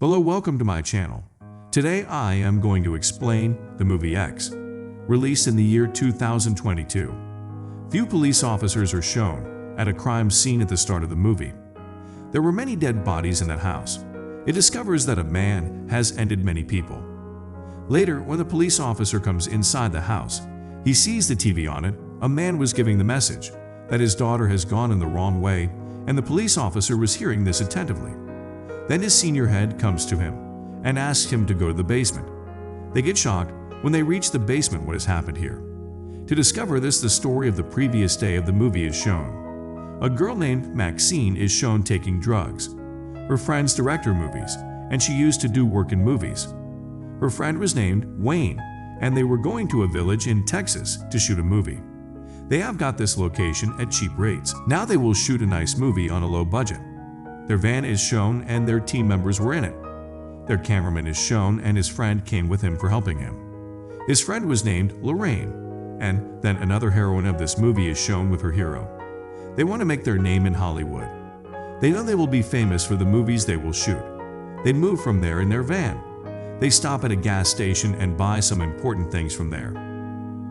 Hello, welcome to my channel. Today I am going to explain the movie X, released in the year 2022. Few police officers are shown at a crime scene at the start of the movie. There were many dead bodies in that house. It discovers that a man has ended many people. Later, when the police officer comes inside the house, he sees the TV on it. A man was giving the message that his daughter has gone in the wrong way, and the police officer was hearing this attentively. Then his senior head comes to him and asks him to go to the basement. They get shocked when they reach the basement. What has happened here? To discover this, the story of the previous day of the movie is shown. A girl named Maxine is shown taking drugs. Her friends direct her movies, and she used to do work in movies. Her friend was named Wayne, and they were going to a village in Texas to shoot a movie. They have got this location at cheap rates. Now they will shoot a nice movie on a low budget. Their van is shown and their team members were in it. Their cameraman is shown and his friend came with him for helping him. His friend was named Lorraine, and then another heroine of this movie is shown with her hero. They want to make their name in Hollywood. They know they will be famous for the movies they will shoot. They move from there in their van. They stop at a gas station and buy some important things from there.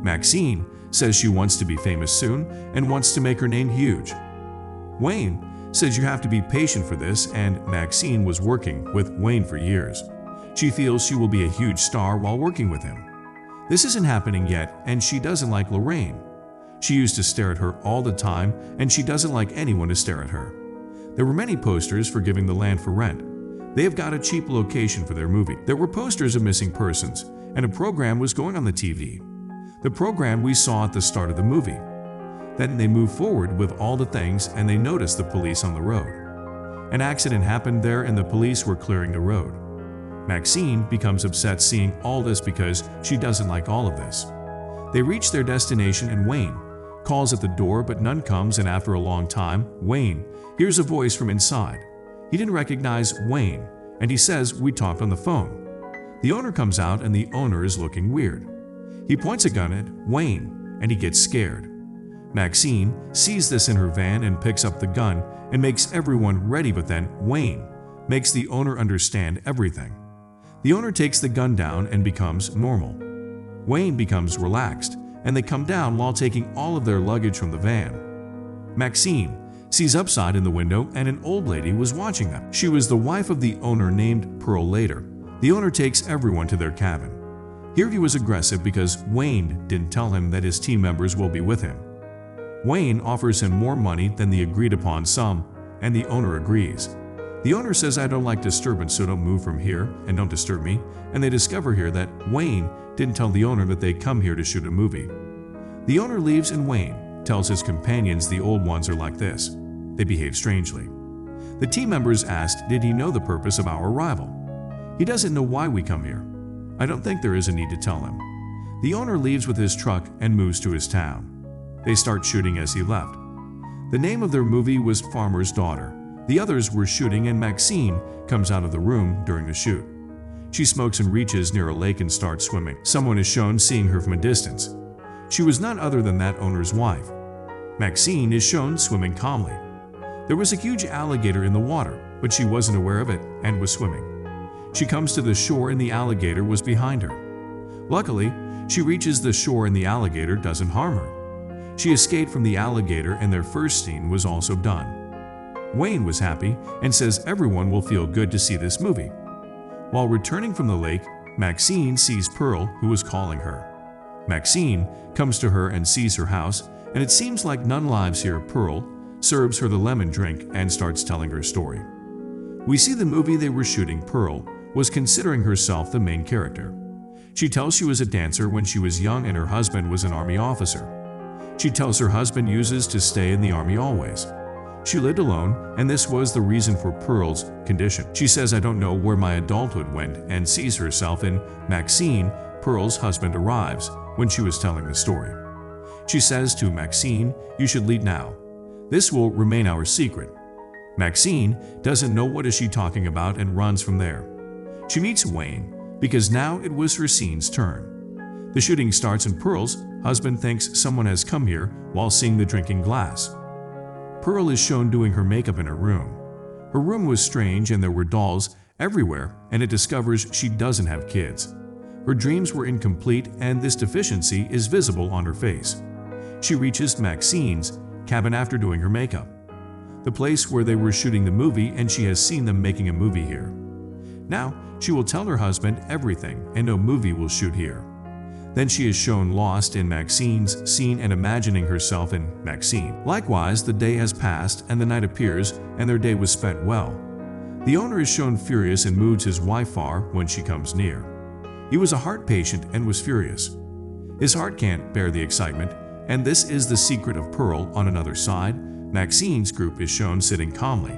Maxine says she wants to be famous soon and wants to make her name huge. Wayne says you have to be patient for this, and Maxine was working with Wayne for years. She feels she will be a huge star while working with him. This isn't happening yet, and she doesn't like Lorraine. She used to stare at her all the time, and she doesn't like anyone to stare at her. There were many posters for giving the land for rent. They have got a cheap location for their movie. There were posters of missing persons, and a program was going on the TV. The program we saw at the start of the movie. Then they move forward with all the things and they notice the police on the road. An accident happened there and the police were clearing the road. Maxine becomes upset seeing all this because she doesn't like all of this. They reach their destination and Wayne calls at the door, but none comes, and after a long time, Wayne hears a voice from inside. He didn't recognize Wayne and he says, "We talked on the phone." The owner comes out and the owner is looking weird. He points a gun at Wayne and he gets scared. Maxine sees this in her van and picks up the gun and makes everyone ready, but then Wayne makes the owner understand everything. The owner takes the gun down and becomes normal. Wayne becomes relaxed and they come down while taking all of their luggage from the van. Maxine sees upside in the window and an old lady was watching them. She was the wife of the owner named Pearl. Later, the owner takes everyone to their cabin. Here he was aggressive because Wayne didn't tell him that his team members will be with him. Wayne offers him more money than the agreed upon sum, and the owner agrees. The owner says, "I don't like disturbance, so don't move from here and don't disturb me," and they discover here that Wayne didn't tell the owner that they come here to shoot a movie. The owner leaves and Wayne tells his companions the old ones are like this. They behave strangely. The team members asked, did he know the purpose of our arrival? He doesn't know why we come here. I don't think there is a need to tell him. The owner leaves with his truck and moves to his town. They start shooting as he left. The name of their movie was Farmer's Daughter. The others were shooting and Maxine comes out of the room during the shoot. She smokes and reaches near a lake and starts swimming. Someone is shown seeing her from a distance. She was none other than that owner's wife. Maxine is shown swimming calmly. There was a huge alligator in the water, but she wasn't aware of it and was swimming. She comes to the shore and the alligator was behind her. Luckily, she reaches the shore and the alligator doesn't harm her. She escaped from the alligator and their first scene was also done. Wayne was happy and says everyone will feel good to see this movie. While returning from the lake, Maxine sees Pearl, who was calling her. Maxine comes to her and sees her house, and it seems like none lives here. Pearl serves her the lemon drink and starts telling her story. We see the movie they were shooting. Pearl was considering herself the main character. She tells she was a dancer when she was young and her husband was an army officer. She tells her husband uses to stay in the army always. She lived alone, and this was the reason for Pearl's condition. She says, "I don't know where my adulthood went," and sees herself in Maxine. Pearl's husband arrives when she was telling the story. She says to Maxine, "You should leave now. This will remain our secret." Maxine doesn't know what is she talking about and runs from there. She meets Wayne because now it was her scene's turn. The shooting starts and Pearl's husband thinks someone has come here while seeing the drinking glass. Pearl is shown doing her makeup in her room. Her room was strange and there were dolls everywhere, and it discovers she doesn't have kids. Her dreams were incomplete, and this deficiency is visible on her face. She reaches Maxine's cabin after doing her makeup, the place where they were shooting the movie, and she has seen them making a movie here. Now, she will tell her husband everything, and no movie will shoot here. Then she is shown lost in Maxine's scene and imagining herself in Maxine. Likewise, the day has passed and the night appears, and their day was spent well. The owner is shown furious and moves his wife far when she comes near. He was a heart patient and was furious. His heart can't bear the excitement, and this is the secret of Pearl. On another side, Maxine's group is shown sitting calmly.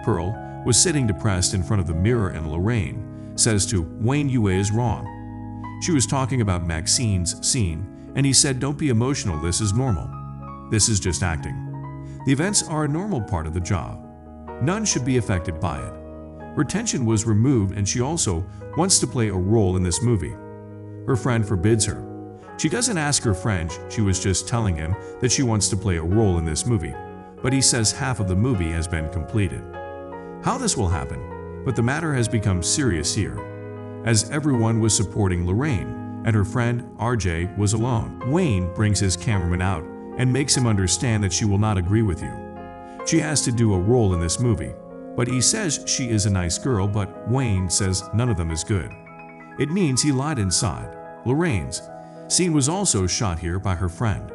Pearl was sitting depressed in front of the mirror, and Lorraine says to Wayne, "You is wrong." She was talking about Maxine's scene, and he said, "Don't be emotional, this is normal. This is just acting. The events are a normal part of the job. None should be affected by it." Her tension was removed, and she also wants to play a role in this movie. Her friend forbids her. She doesn't ask her friend, she was just telling him that she wants to play a role in this movie, but he says half of the movie has been completed. How this will happen, but the matter has become serious here, as everyone was supporting Lorraine, and her friend RJ was alone. Wayne brings his cameraman out and makes him understand that she will not agree with you. She has to do a role in this movie, but he says she is a nice girl, but Wayne says none of them is good. It means he lied inside. Lorraine's scene was also shot here by her friend.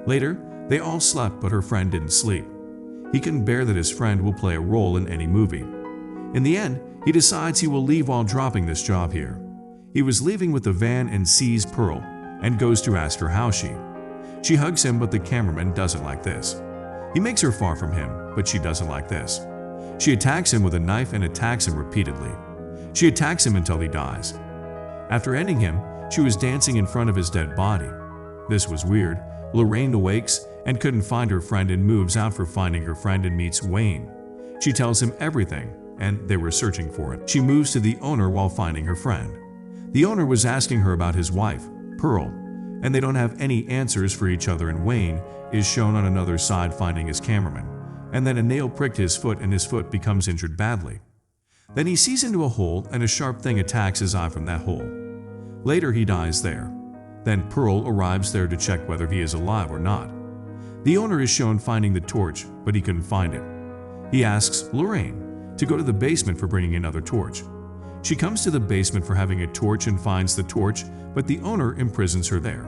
Later, they all slept, but her friend didn't sleep. He couldn't bear that his friend will play a role in any movie. In the end, he decides he will leave while dropping this job here. He was leaving with the van and sees Pearl and goes to ask her how she. She hugs him, but the cameraman doesn't like this. He makes her far from him, but she doesn't like this. She attacks him with a knife and attacks him repeatedly. She attacks him until he dies. After ending him, she was dancing in front of his dead body. This was weird. Lorraine awakes and couldn't find her friend and moves out for finding her friend and meets Wayne. She tells him everything, and they were searching for it. She moves to the owner while finding her friend. The owner was asking her about his wife, Pearl, and they don't have any answers for each other, and Wayne is shown on another side finding his cameraman, and then a nail pricked his foot and his foot becomes injured badly. Then he sees into a hole and a sharp thing attacks his eye from that hole. Later he dies there. Then Pearl arrives there to check whether he is alive or not. The owner is shown finding the torch, but he couldn't find it. He asks Lorraine to go to the basement for bringing another torch. She comes to the basement for having a torch and finds the torch, but the owner imprisons her there.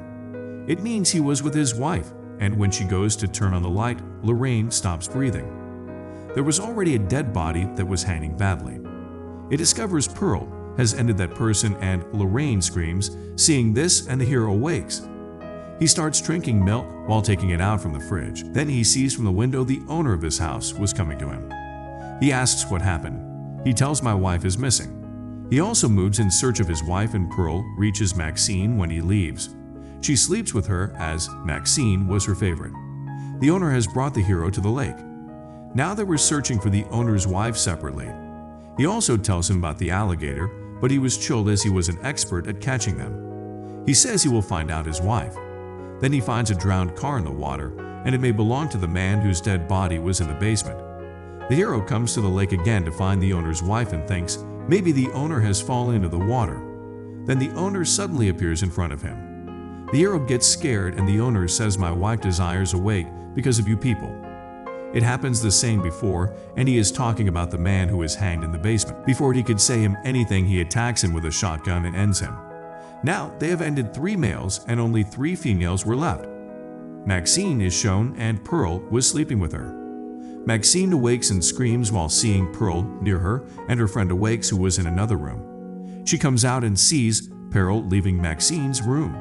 It means he was with his wife, and when she goes to turn on the light, Lorraine stops breathing. There was already a dead body that was hanging badly. It discovers Pearl has ended that person, and Lorraine screams, seeing this, and the hero awakes. He starts drinking milk while taking it out from the fridge. Then he sees from the window the owner of his house was coming to him. He asks what happened. He tells my wife is missing. He also moves in search of his wife, and Pearl reaches Maxine when he leaves. She sleeps with her as Maxine was her favorite. The owner has brought the hero to the lake. Now they were searching for the owner's wife separately. He also tells him about the alligator, but he was chilled as he was an expert at catching them. He says he will find out his wife. Then he finds a drowned car in the water, and it may belong to the man whose dead body was in the basement. The hero comes to the lake again to find the owner's wife and thinks maybe the owner has fallen into the water. Then the owner suddenly appears in front of him. The hero gets scared, and the owner says, "My wife desires awake because of you people." It happens the same before, and he is talking about the man who is hanged in the basement. Before he could say him anything, he attacks him with a shotgun and ends him. Now they have ended 3 males and only 3 females were left. Maxine is shown, and Pearl was sleeping with her. Maxine awakes and screams while seeing Pearl near her, and her friend awakes who was in another room. She comes out and sees Pearl leaving Maxine's room.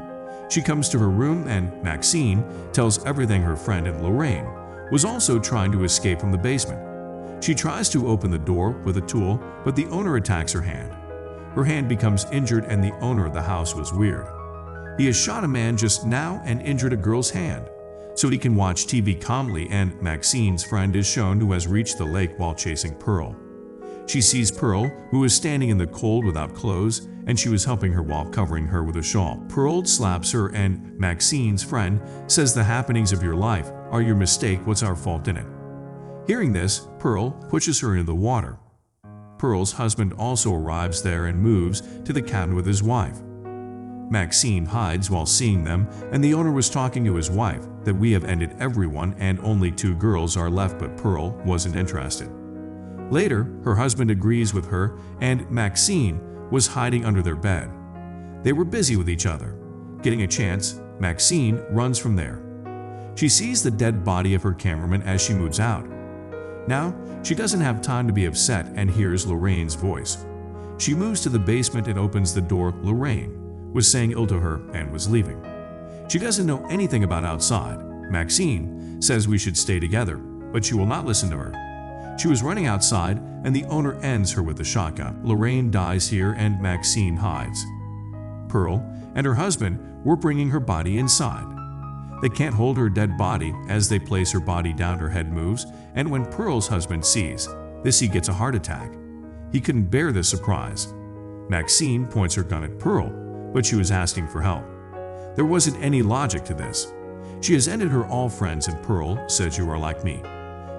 She comes to her room, and Maxine tells everything her friend, and Lorraine was also trying to escape from the basement. She tries to open the door with a tool, but the owner attacks her hand. Her hand becomes injured, and the owner of the house was weird. He has shot a man just now and injured a girl's hand, so he can watch TV calmly, and Maxine's friend is shown who has reached the lake while chasing Pearl. She sees Pearl, who is standing in the cold without clothes, and she was helping her while covering her with a shawl. Pearl slaps her, and Maxine's friend says the happenings of your life are your mistake, what's our fault in it? Hearing this, Pearl pushes her into the water. Pearl's husband also arrives there and moves to the cabin with his wife. Maxine hides while seeing them, and the owner was talking to his wife that we have ended everyone and only 2 girls are left, but Pearl wasn't interested. Later, her husband agrees with her, and Maxine was hiding under their bed. They were busy with each other. Getting a chance, Maxine runs from there. She sees the dead body of her cameraman as she moves out. Now, she doesn't have time to be upset and hears Lorraine's voice. She moves to the basement and opens the door. Lorraine was saying ill to her and was leaving. She doesn't know anything about outside. Maxine says we should stay together, but she will not listen to her. She was running outside and the owner ends her with a shotgun. Lorraine dies here and Maxine hides. Pearl and her husband were bringing her body inside. They can't hold her dead body as they place her body down. Her head moves, and when Pearl's husband sees this, he gets a heart attack. He couldn't bear the surprise. Maxine points her gun at Pearl, but she was asking for help. There wasn't any logic to this. She has ended her all friends, and Pearl says, "You are like me.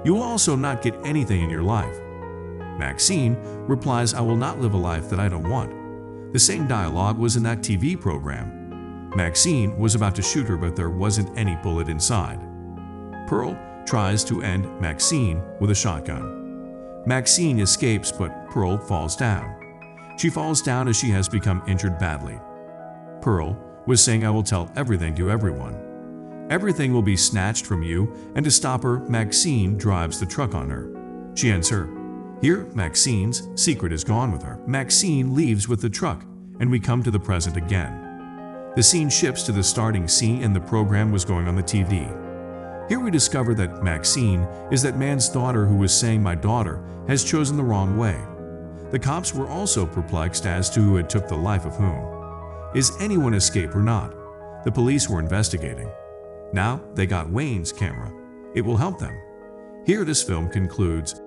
You will also not get anything in your life." Maxine replies, "I will not live a life that I don't want." The same dialogue was in that TV program. Maxine was about to shoot her, but there wasn't any bullet inside. Pearl tries to end Maxine with a shotgun. Maxine escapes, but Pearl falls down. She falls down as she has become injured badly. Pearl was saying, "I will tell everything to everyone. Everything will be snatched from you," and to stop her, Maxine drives the truck on her. She ends her. Here, Maxine's secret is gone with her. Maxine leaves with the truck, and we come to the present again. The scene shifts to the starting scene and the program was going on the TV. Here we discover that Maxine is that man's daughter who was saying, "My daughter has chosen the wrong way." The cops were also perplexed as to who had took the life of whom. Is anyone escape or not? The police were investigating. Now they got Wayne's camera. It will help them. Here this film concludes.